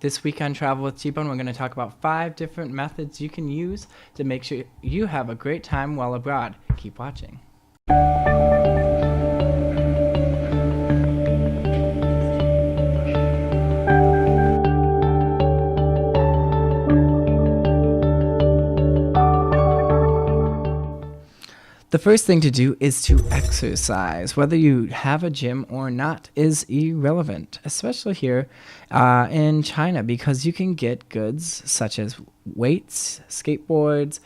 This week on Travel with T-Bone, we're going to talk about 5 different methods you can use to make sure you have a great time while abroad. Keep watching. The first thing to do is to exercise. Whether you have a gym or not is irrelevant, especially here in China, because you can get goods such as weights, skateboards,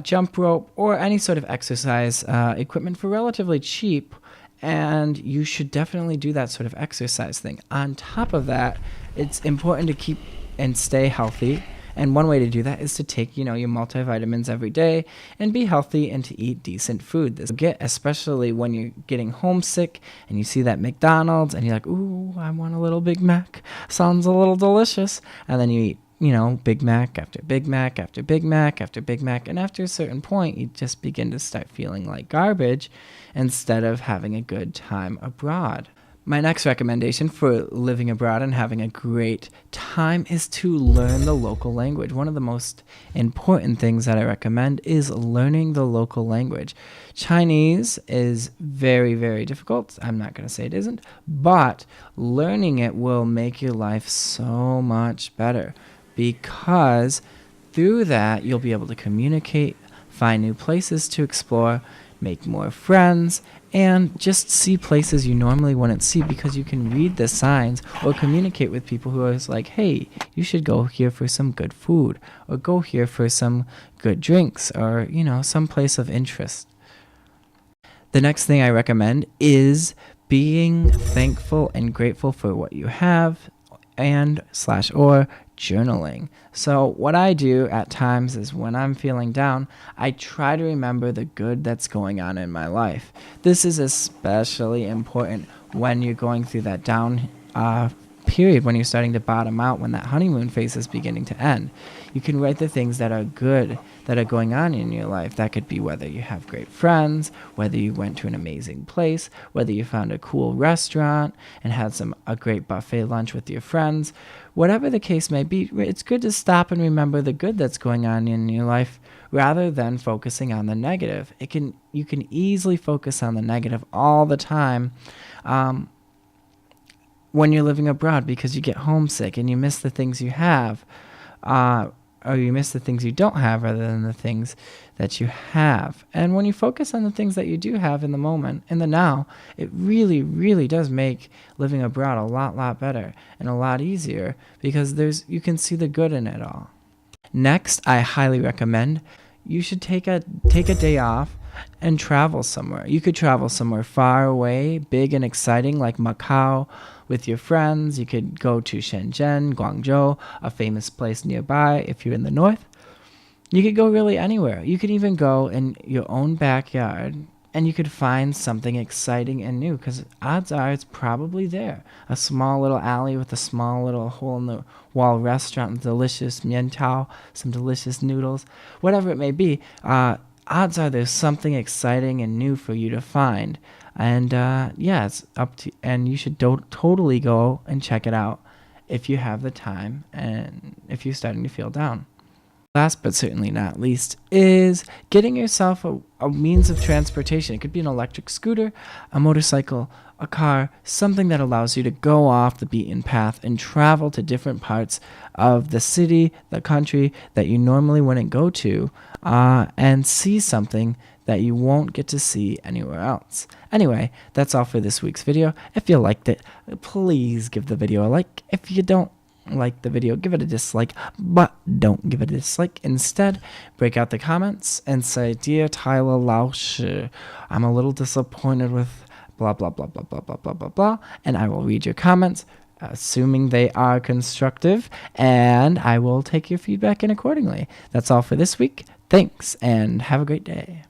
jump rope, or any sort of exercise equipment for relatively cheap, and you should definitely do that sort of exercise thing. On top of that, it's important to keep and stay healthy. And one way to do that is to take, your multivitamins every day and be healthy and to eat decent food. Especially when you're getting homesick and you see that McDonald's and you're like, ooh, I want a little Big Mac. Sounds a little delicious. And then you eat, Big Mac after Big Mac after Big Mac after Big Mac. And after a certain point, you just begin to start feeling like garbage instead of having a good time abroad. My next recommendation for living abroad and having a great time is to learn the local language. One of the most important things that I recommend is learning the local language. Chinese is very, very difficult. I'm not going to say it isn't, but learning it will make your life so much better because through that you'll be able to communicate, find new places to explore, make more friends, and just see places you normally wouldn't see because you can read the signs or communicate with people who are like, hey, you should go here for some good food or go here for some good drinks or, some place of interest. The next thing I recommend is being thankful and grateful for what you have and/or journaling. So what I do at times is when I'm feeling down, I try to remember the good that's going on in my life. This is especially important when you're going through that down period, when you're starting to bottom out, when that honeymoon phase is beginning to end. You can write the things that are good that are going on in your life. That could be whether you have great friends, whether you went to an amazing place, whether you found a cool restaurant and had a great buffet lunch with your friends. Whatever the case may be, it's good to stop and remember the good that's going on in your life rather than focusing on the negative. You can easily focus on the negative all the time when you're living abroad because you get homesick and you miss the things you have, or you miss the things you don't have rather than the things that you have. And when you focus on the things that you do have in the moment, in the now, it really, really does make living abroad a lot better and a lot easier because you can see the good in it all. Next, I highly recommend you should take a day off and travel somewhere. You could travel somewhere far away, big and exciting like Macau with your friends. You could go to Shenzhen, Guangzhou, a famous place nearby if you're in the north. You could go really anywhere. You could even go in your own backyard and you could find something exciting and new because odds are it's probably there. A small little alley with a small little hole in the wall restaurant with delicious mian-tao, some delicious noodles, whatever it may be. Odds are there's something exciting and new for you to find. And it's up to, and you should totally go and check it out if you have the time and if you're starting to feel down. Last but certainly not least is getting yourself a means of transportation. It could be an electric scooter, a motorcycle, a car, something that allows you to go off the beaten path and travel to different parts of the city, the country that you normally wouldn't go to, and see something that you won't get to see anywhere else. Anyway, that's all for this week's video. If you liked it, please give the video a like. If you don't like the video, give it a dislike, but don't give it a dislike. Instead, break out the comments and say, Dear Tyler Lao Shi, I'm a little disappointed with blah, blah, blah, blah, blah, blah, blah, blah, blah, and I will read your comments, assuming they are constructive, and I will take your feedback in accordingly. That's all for this week. Thanks, and have a great day.